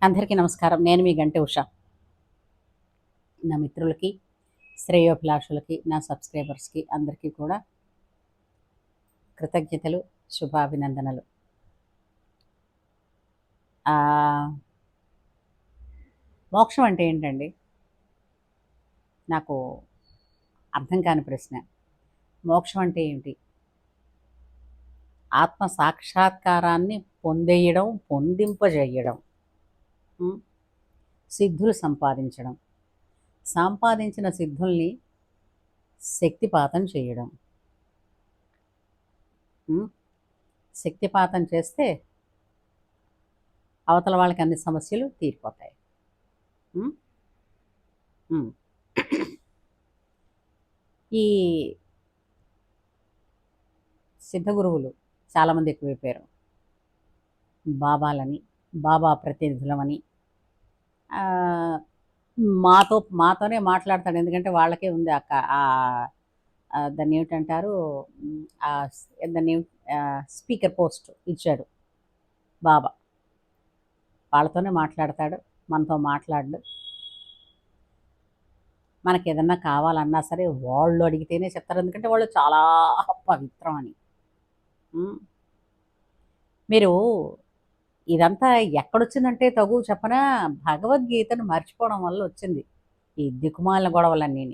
అందరికీ నమస్కారం. నేను మీ గంటె ఉష. నా మిత్రులకి, శ్రేయోభిలాషులకి, నా సబ్స్క్రైబర్స్‌కి అందరికీ కూడా కృతజ్ఞతలు, శుభాభినందనలు. మోక్షం అంటే ఏంటండి? నాకు అర్థం కాని ప్రశ్న. మోక్షం అంటే ఏంటి? ఆత్మ సాక్షాత్కారాన్ని పొందేయడం, పొందింపజేయడం, సిద్ధులు సంపాదించడం, సంపాదించిన సిద్ధుల్ని శక్తిపాతం చేయడం. శక్తిపాతం చేస్తే అవతల వాళ్ళకి అన్ని సమస్యలు తీరిపోతాయి. ఈ సిద్ధ గురువులు చాలామంది ఎక్కువైపోయారు. బాబాలని, బాబా ప్రతినిధులమని మాతోనే మాట్లాడతాడు. ఎందుకంటే వాళ్ళకే ఉంది దాన్ని ఏమిటంటారు, దాన్ని స్పీకర్ పోస్ట్ ఇచ్చాడు బాబా. వాళ్ళతోనే మాట్లాడతాడు, మనతో మాట్లాడు. మనకి ఏదన్నా కావాలన్నా సరే వాళ్ళు అడిగితేనే చెప్తారు, ఎందుకంటే వాళ్ళు చాలా పవిత్రం అని. మీరు ఇదంతా ఎక్కడొచ్చిందంటే తగు చెప్పనా, భగవద్గీతను మర్చిపోవడం వల్ల వచ్చింది ఈ దిక్కుమాలిన గొడవలన్నీ.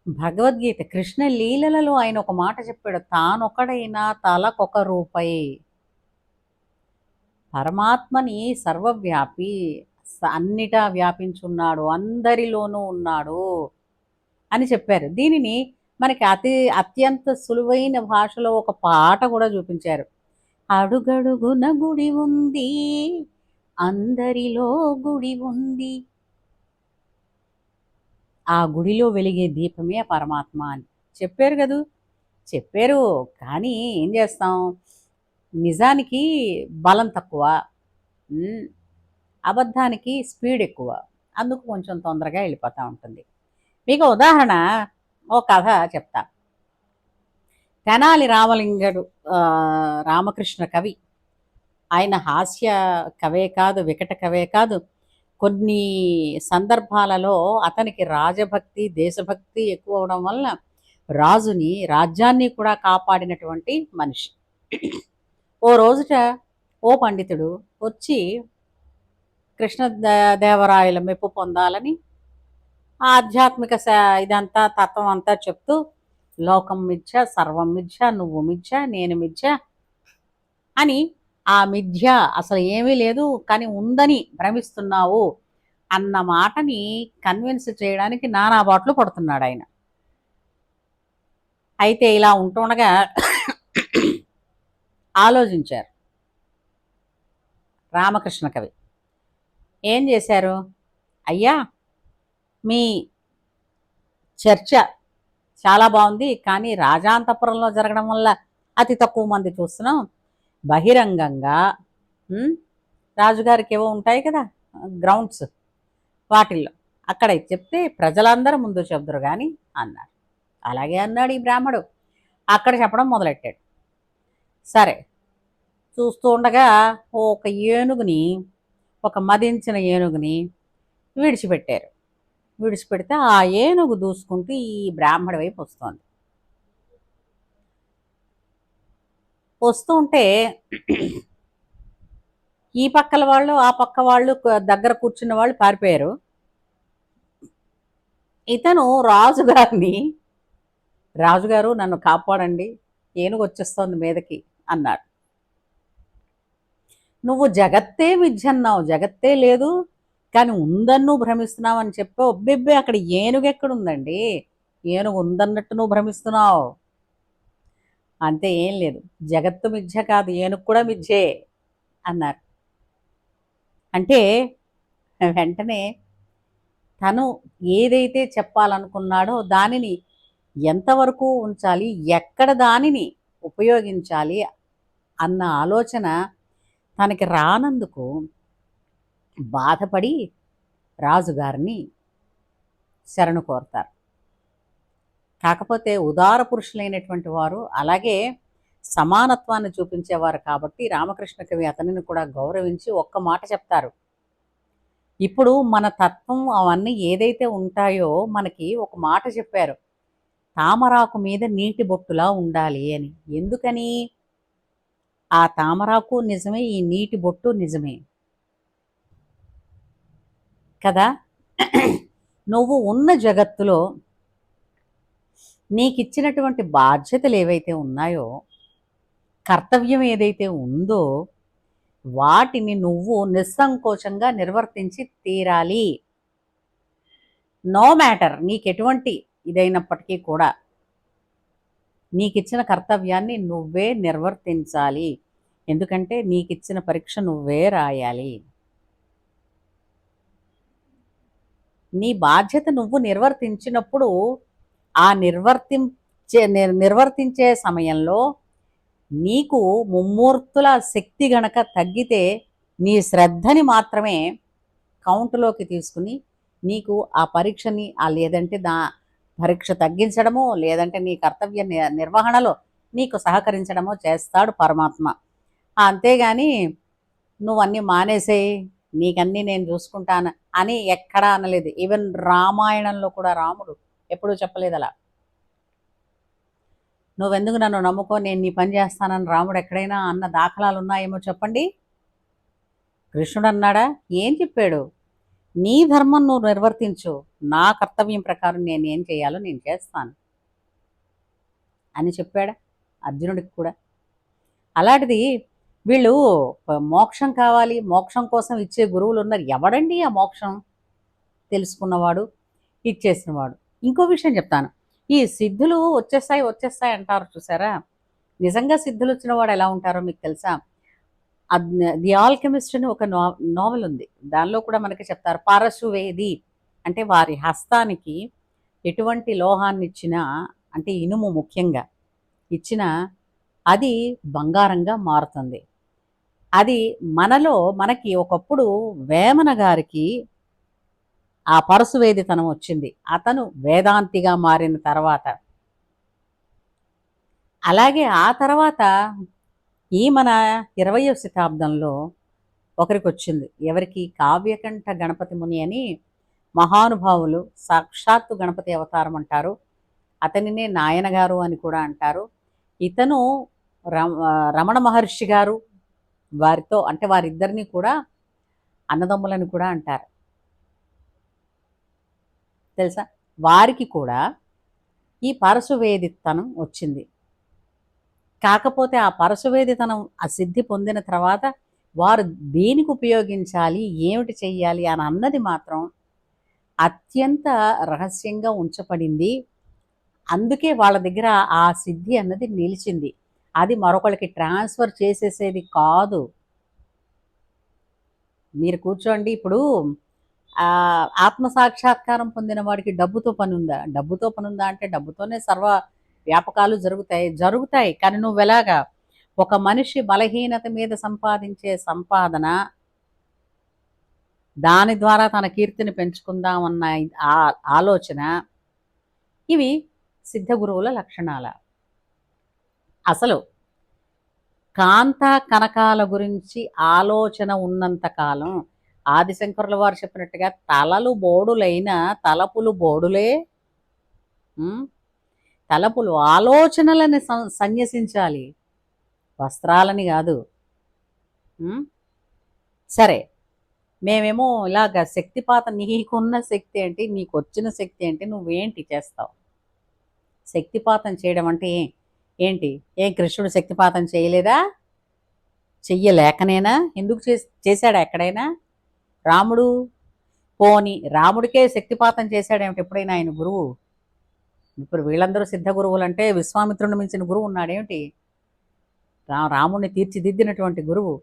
భగవద్గీత కృష్ణ లీలలలో ఆయన ఒక మాట చెప్పాడు, తానొకడైనా తలకొక రూపాయి. పరమాత్మని సర్వవ్యాపి, అన్నిటా వ్యాపించున్నాడు, అందరిలోనూ ఉన్నాడు అని చెప్పారు. దీనిని మనకి అత్యంత సులువైన భాషలో ఒక పాట కూడా చూపించారు. అడుగడుగున గుడి ఉంది, అందరిలో గుడి ఉంది, ఆ గుడిలో వెలిగే దీపమే పరమాత్మ అని చెప్పారు కదూ. చెప్పారు, కానీ ఏం చేస్తాం, నిజానికి బలం తక్కువ, అబద్ధానికి స్పీడ్ ఎక్కువ, అందుకు కొంచెం తొందరగా వెళ్ళిపోతూ ఉంటుంది. మీకు ఉదాహరణ ఓ కథ చెప్తా. తెనాలి రామలింగడు రామకృష్ణ కవి. ఆయన హాస్య కవే కాదు, వికట కవే కాదు, కొన్ని సందర్భాలలో అతనికి రాజభక్తి, దేశభక్తి ఎక్కువ అవడం వల్ల రాజ్యాన్ని కూడా కాపాడినటువంటి మనిషి. ఓ రోజుట ఓ పండితుడు వచ్చి కృష్ణదేవరాయల మెప్పు పొందాలని ఆధ్యాత్మిక ఇదంతా తత్వం అంతా చెప్తూ, లోకం మిథ్య, సర్వం మిథ్య, నువ్వు మిథ్య, నేను మిథ్య అని, ఆ మిథ్య అసలు ఏమీ లేదు కానీ ఉందని భ్రమిస్తున్నావు అన్న మాటని కన్విన్స్ చేయడానికి నానా బాట్లు పడుతున్నాడు ఆయన. అయితే ఇలా ఉంటుండగా ఆలోచించారు రామకృష్ణ కవి. ఏం చేశారు, అయ్యా మీ చర్చ చాలా బాగుంది, కానీ రాజాంతపురంలో జరగడం వల్ల అతి తక్కువ మంది చూస్తున్నాం. బహిరంగంగా రాజుగారికి ఏవో ఉంటాయి కదా గ్రౌండ్స్, వాటిల్లో అక్కడ చెప్తే ప్రజలందరూ ముందు చెబుదురు కానీ అన్నాడు. అలాగే అన్నాడు ఈ బ్రాహ్మడు. అక్కడ చెప్పడం మొదలెట్టాడు. సరే, చూస్తూ ఉండగా ఒక ఏనుగుని, ఒక మదించిన ఏనుగుని విడిచిపెట్టారు. విడిచిపెడితే ఆ ఏనుగు దూసుకుంటూ ఈ బ్రాహ్మడి వైపు వస్తోంది. వస్తూ ఉంటే ఈ పక్కల వాళ్ళు, ఆ పక్క వాళ్ళు, దగ్గర కూర్చున్న వాళ్ళు పారిపోయారు. ఇతను రాజుగారు నన్ను కాపాడండి, ఏనుగు వచ్చేస్తోంది మీదకి అన్నాడు. నువ్వు జగత్తే మిథ్యన్నావు, జగత్తే లేదు కానీ ఉందని నువ్వు భ్రమిస్తున్నావు అని చెప్పావు. ఒబ్బెబ్బే, అక్కడ ఏనుగు ఎక్కడుందండి, ఏనుగు ఉందన్నట్టు నువ్వు భ్రమిస్తున్నావు. అంతే, ఏం లేదు, జగత్తు మిథ్య కాదు, ఏనుగు కూడా మిథ్యే అన్నారు. అంటే వెంటనే తను ఏదైతే చెప్పాలనుకున్నాడో దానిని ఎంతవరకు ఉంచాలి, ఎక్కడ దానిని ఉపయోగించాలి అన్న ఆలోచన తనకి రానందుకు బాధపడి రాజుగారిని శరణు కోరతారు. కాకపోతే ఉదార పురుషులైనటువంటి వారు, అలాగే సమానత్వాన్ని చూపించేవారు కాబట్టి రామకృష్ణ కవి అతనిని కూడా గౌరవించి ఒక్క మాట చెప్తారు. ఇప్పుడు మన తత్వం అవన్నీ ఏదైతే ఉంటాయో మనకి ఒక మాట చెప్పారు, తామరాకు మీద నీటి బొట్టులా ఉండాలి అని. ఎందుకని? ఆ తామరాకు నిజమే, ఈ నీటి బొట్టు నిజమే కదా. నువ్వు ఉన్న జగత్తులో నీకిచ్చినటువంటి బాధ్యతలు ఏవైతే ఉన్నాయో, కర్తవ్యం ఏదైతే ఉందో వాటిని నువ్వు నిస్సంకోచంగా నిర్వర్తించి తీరాలి. నో మ్యాటర్ నీకెటువంటి ఇదైనప్పటికీ కూడా నీకిచ్చిన కర్తవ్యాన్ని నువ్వే నిర్వర్తించాలి. ఎందుకంటే నీకిచ్చిన పరీక్ష నువ్వే రాయాలి. నీ బాధ్యత నువ్వు నిర్వర్తించినప్పుడు ఆ నిర్వర్తించే సమయంలో నీకు ముమ్మూర్తుల శక్తి గనక తగ్గితే నీ శ్రద్ధని మాత్రమే కౌంటులోకి తీసుకుని నీకు ఆ పరీక్షని లేదంటే పరీక్ష తగ్గించడమో లేదంటే నీ కర్తవ్య నిర్వహణలో నీకు సహకరించడమో చేస్తాడు పరమాత్మ. అంతేగాని నువ్వన్నీ మానేసేయి, నీకన్నీ నేను చూసుకుంటాను అని ఎక్కడా అనలేదు. ఈవెన్ రామాయణంలో కూడా రాముడు ఎప్పుడూ చెప్పలేదు అలా. నువ్వెందుకు నన్ను నమ్ముకో, నేను నీ పని చేస్తానని రాముడు ఎక్కడైనా అన్న దాఖలాలు ఉన్నాయేమో చెప్పండి. కృష్ణుడు అన్నాడా? ఏం చెప్పాడు? నీ ధర్మం నువ్వు నిర్వర్తించు, నా కర్తవ్యం ప్రకారం నేను ఏం చేయాలో నేను చేస్తాను అని చెప్పాడా అర్జునుడికి కూడా. అలాంటిది వీళ్ళు మోక్షం కావాలి, మోక్షం కోసం ఇచ్చే గురువులు ఉన్నారు. ఎవడండి ఆ మోక్షం తెలుసుకున్నవాడు, ఇచ్చేసినవాడు. ఇంకో విషయం చెప్తాను, ఈ సిద్ధులు వచ్చేస్తాయి అంటారు చూసారా, నిజంగా సిద్ధులు వచ్చిన వాడు ఎలా ఉంటారో మీకు తెలుసా? ది ఆల్కెమిస్ట్ అని ఒక నావెల్ ఉంది, దానిలో కూడా మనకి చెప్తారు, పారశువేది అంటే వారి హస్తానికి ఎటువంటి లోహాన్ని ఇచ్చినా, అంటే ఇనుము ముఖ్యంగా ఇచ్చినా అది బంగారంగా మారుతుంది. అది మనకి ఒకప్పుడు వేమన గారికి ఆ పరశువేదితనం వచ్చింది, అతను వేదాంతిగా మారిన తర్వాత. అలాగే ఆ తర్వాత ఈ మన 20వ శతాబ్దంలో ఒకరికి వచ్చింది. ఎవరికి? కావ్యకంఠ గణపతి ముని అని మహానుభావులు, సాక్షాత్తు గణపతి అవతారం అంటారు. అతనినే నాయనగారు అని కూడా అంటారు. ఇతను రమణ మహర్షి గారు వారితో, అంటే వారిద్దరిని కూడా అన్నదమ్ములని కూడా అంటారు తెలుసా. వారికి కూడా ఈ పరశువేదితనం వచ్చింది. కాకపోతే ఆ పరశువేదితనం ఆ సిద్ధి పొందిన తర్వాత వారు దేనికి ఉపయోగించాలి, ఏమిటి చెయ్యాలి అని అన్నది మాత్రం అత్యంత రహస్యంగా ఉంచబడింది. అందుకే వాళ్ళ దగ్గర ఆ సిద్ధి అన్నది నిలిచింది. అది మరొకరికి ట్రాన్స్ఫర్ చేసేసేది కాదు. మీరు కూర్చోండి, ఇప్పుడు ఆత్మసాక్షాత్కారం పొందిన వాడికి డబ్బుతో పని ఉందా? డబ్బుతో పని ఉందా అంటే డబ్బుతోనే సర్వ వ్యాపకాలు జరుగుతాయి. కానీ నువ్వు ఎలాగా ఒక మనిషి బలహీనత మీద సంపాదించే సంపాదన, దాని ద్వారా తన కీర్తిని పెంచుకుందామన్న ఆలోచన, ఇవి సిద్ధ గురువుల లక్షణాల. అసలు కాంత కనకాల గురించి ఆలోచన ఉన్నంత కాలం ఆదిశంకరుల వారు చెప్పినట్టుగా తలలు బోడులైన తలపులు బోడులే. తలపులు ఆలోచనలని సన్యసించాలి, వస్త్రాలని కాదు. సరే, మేమేమో ఇలాగ శక్తిపాతం, నీకున్న శక్తి ఏంటి, నీకు వచ్చిన శక్తి ఏంటి, నువ్వేంటి చేస్తావు? శక్తిపాతం చేయడం అంటే ఏంటి? కృష్ణుడు శక్తిపాతం చేయలేదా? చెయ్యలేకనేనా? ఎందుకు చేశాడా ఎక్కడైనా? రాముడు పోని రాముడికే శక్తిపాతం చేశాడేమిటి ఎప్పుడైనా ఆయన గురువు? ఇప్పుడు వీళ్ళందరూ సిద్ధ గురువులు అంటే విశ్వామిత్రుడిని మించిన గురువు ఉన్నాడేమిటి? రాముడిని తీర్చిదిద్దినటువంటి గురువు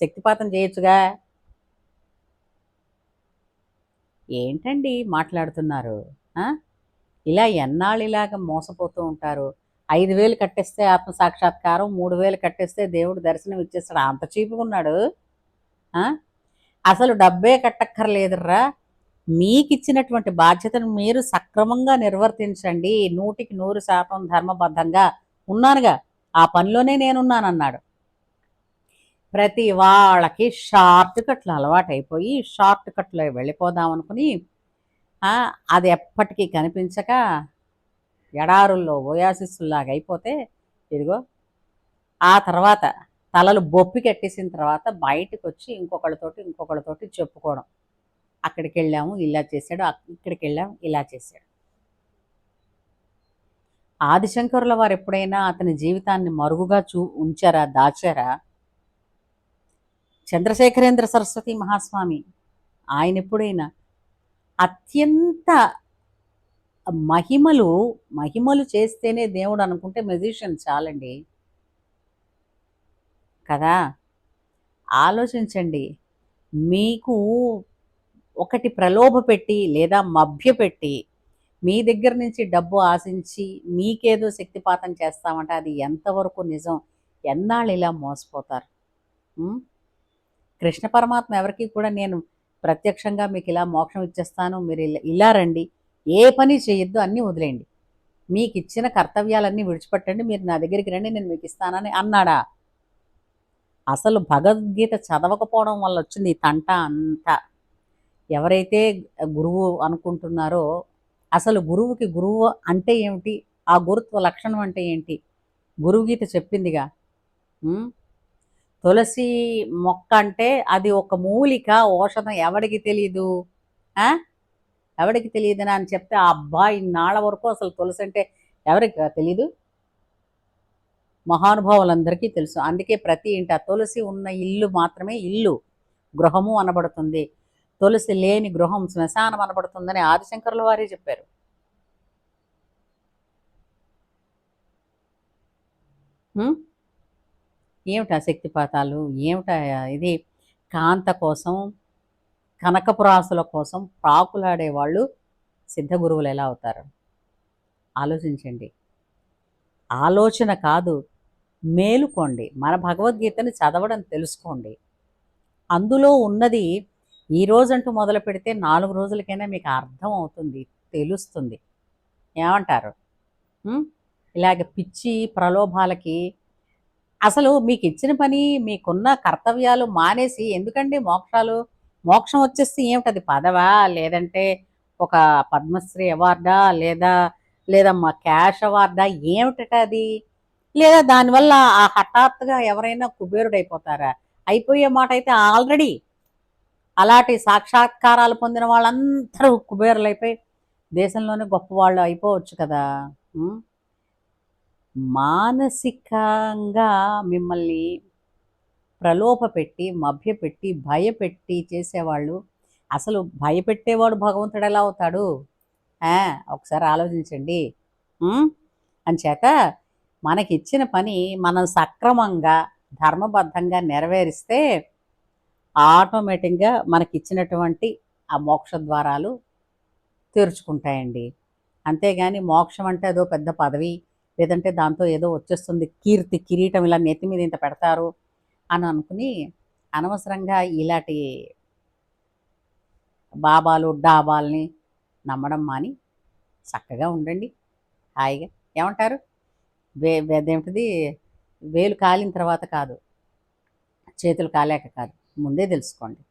శక్తిపాతం చేయొచ్చుగా. ఏంటండి మాట్లాడుతున్నారు? ఇలా ఎన్నాళ్ళు ఇలాగ మోసపోతూ ఉంటారు? 5,000 కట్టేస్తే ఆత్మసాక్షాత్కారం, 3,000 కట్టేస్తే దేవుడు దర్శనం ఇచ్చేస్తాడు. అంత చీపుగా ఉన్నాడు. అసలు డబ్బే కట్టక్కర్లేదురా, మీకు ఇచ్చినటువంటి బాధ్యతను మీరు సక్రమంగా నిర్వర్తించండి, 100% ధర్మబద్ధంగా ఉన్నానుగా, ఆ పనిలోనే నేనున్నానన్నాడు. ప్రతి వాళ్ళకి షార్ట్ కట్లు అలవాటైపోయి షార్ట్ కట్లో వెళ్ళిపోదాం అనుకుని అది ఎప్పటికీ కనిపించక ఎడారుల్లో ఓయాసిస్లాగా అయిపోతే ఇదిగో ఆ తర్వాత తలలు బొప్పి కట్టేసిన తర్వాత బయటకు వచ్చి ఇంకొకళ్ళతోటి చెప్పుకోవడం. అక్కడికి వెళ్ళాము ఇలా చేశాడు, ఇక్కడికి వెళ్ళాము ఇలా చేశాడు. ఆదిశంకరుల వారు ఎప్పుడైనా అతని జీవితాన్ని మరుగుగా ఉంచారా, దాచారా? చంద్రశేఖరేంద్ర సరస్వతి మహాస్వామి ఆయన ఎప్పుడైనా అత్యంత మహిమలు చేస్తేనే దేవుడు అనుకుంటే మెజిషియన్ చాలండి కదా. ఆలోచించండి, మీకు ఒకటి ప్రలోభ పెట్టి లేదా మభ్యపెట్టి మీ దగ్గర నుంచి డబ్బు ఆశించి మీకేదో శక్తిపాతం చేస్తామంటే అది ఎంతవరకు నిజం? ఎన్నాళ్ళు ఇలా మోసపోతారు? కృష్ణ పరమాత్మ ఎవరికి కూడా నేను ప్రత్యక్షంగా మీకు ఇలా మోక్షం ఇచ్చేస్తాను, మీరు ఇలా రండి, ఏ పని చేయొద్దు, అన్నీ వదిలేయండి, మీకు ఇచ్చిన కర్తవ్యాలన్నీ విడిచిపెట్టండి, మీరు నా దగ్గరికి రండి, నేను మీకు ఇస్తానని అన్నాడా? అసలు భగవద్గీత చదవకపోవడం వల్ల వచ్చింది ఈ తంట అంతా. ఎవరైతే గురువు అనుకుంటున్నారో అసలు గురువుకి గురువు అంటే ఏమిటి, ఆ గురుత్వ లక్షణం అంటే ఏంటి గురువు గీత చెప్పిందిగా. తులసి మొక్క అంటే అది ఒక మూలిక ఔషధం, ఎవడికి తెలీదు? ఎవడికి తెలియదని అని చెప్తే ఆ అబ్బాయి ఇన్నాళ్ళ వరకు అసలు తులసి అంటే ఎవరికి తెలీదు? మహానుభావులందరికీ తెలుసు. అందుకే ప్రతి ఇంట తులసి ఉన్న ఇల్లు మాత్రమే ఇల్లు, గృహము అనబడుతుంది. తులసి లేని గృహం శ్మశానం అనబడుతుందని ఆదిశంకరుల వారే చెప్పారు. ఏమిటా శక్తిపాతాలు, ఏమిటా ఇది? కాంత కోసం, కనకపురాసుల కోసం ప్రాకులాడేవాళ్ళు సిద్ధ గురువులు ఎలా అవుతారు? ఆలోచించండి. ఆలోచన కాదు, మేలుకోండి. మన భగవద్గీతని చదవడం తెలుసుకోండి. అందులో ఉన్నది ఈ రోజంటూ మొదలు పెడితే 4 రోజులకైనా మీకు అర్థం అవుతుంది, తెలుస్తుంది. ఏమంటారు? ఇలాగ పిచ్చి ప్రలోభాలకి అసలు మీకు ఇచ్చిన పని, మీకున్న కర్తవ్యాలు మానేసి ఎందుకండి మోక్షాలు? మోక్షం వచ్చేస్తే ఏమిటది? పదవా, లేదంటే ఒక పద్మశ్రీ అవార్డా, లేదమ్మా క్యాష్ అవార్డా, ఏమిటట అది? లేదా దానివల్ల ఆ హఠాత్తుగా ఎవరైనా కుబేరుడైపోతారా? అయిపోయే మాట అయితే ఆల్రెడీ అలాంటి సాక్షాత్కారాలు పొందిన వాళ్ళందరూ కుబేరులైపోయి దేశంలోనే గొప్పవాళ్ళు అయిపోవచ్చు కదా. మానసికంగా మిమ్మల్ని ప్రలోభపెట్టి, మభ్యపెట్టి, భయపెట్టి చేసేవాళ్ళు. అసలు భయపెట్టేవాడు భగవంతుడు ఎలా అవుతాడు? ఒకసారి ఆలోచించండి. అంచేత మనకిచ్చిన పని మనం సక్రమంగా ధర్మబద్ధంగా నెరవేరిస్తే ఆటోమేటిక్గా మనకిచ్చినటువంటి ఆ మోక్ష ద్వారాలు తెరుచుకుంటాయండి. అంతేగాని మోక్షం అంటే అదో పెద్ద పదవి, లేదంటే దాంతో ఏదో వచ్చేస్తుంది కీర్తి కిరీటం, ఇలా నెత్తి మీద ఇంత పెడతారు అని అనుకుని అనవసరంగా ఇలాంటి బాబాలు డాబాల్ని నమ్మడం మాని చక్కగా ఉండండి హాయిగా. ఏమంటారు? అదేమిటిది, వేలు కాలిన తర్వాత కాదు, చేతులు కాలేక కాదు, ముందే తెలుసుకోండి.